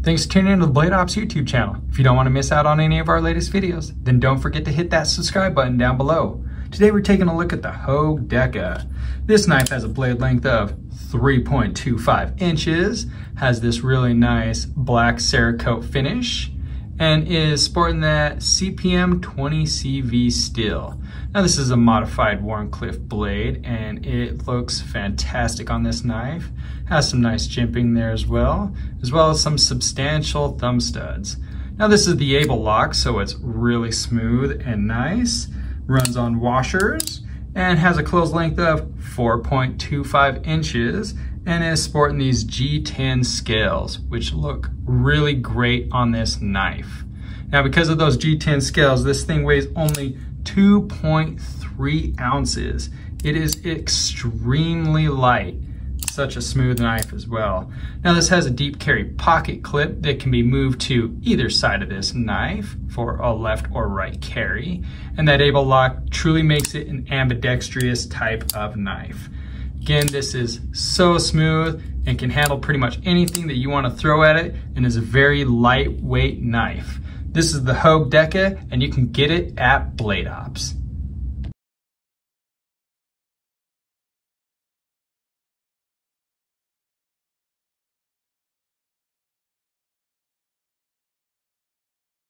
Thanks for tuning into the Blade Ops YouTube channel. If you don't want to miss out on any of our latest videos, then don't forget to hit that subscribe button down below. Today we're taking a look at the Houge Deka. This knife has a blade length of 3.25 inches, has this really nice black cerakote finish, and is sporting that CPM 20 CV steel. Now this is a modified Wharncliffe blade and it looks fantastic on this knife. Has some nice jimping there as well as some substantial thumb studs. Now this is the able lock, so it's really smooth and nice. Runs on washers and has a close length of 4.25 inches and is sporting these G10 scales, which look really great on this knife. Now because of those G10 scales, this thing weighs only 2.3 ounces. It is extremely light. Such a smooth knife as well. Now this has a deep carry pocket clip that can be moved to either side of this knife for a left or right carry. And that able lock truly makes it an ambidextrous type of knife. Again, this is so smooth and can handle pretty much anything that you want to throw at it, and is a very lightweight knife. This is the Houge Deka and you can get it at Blade Ops.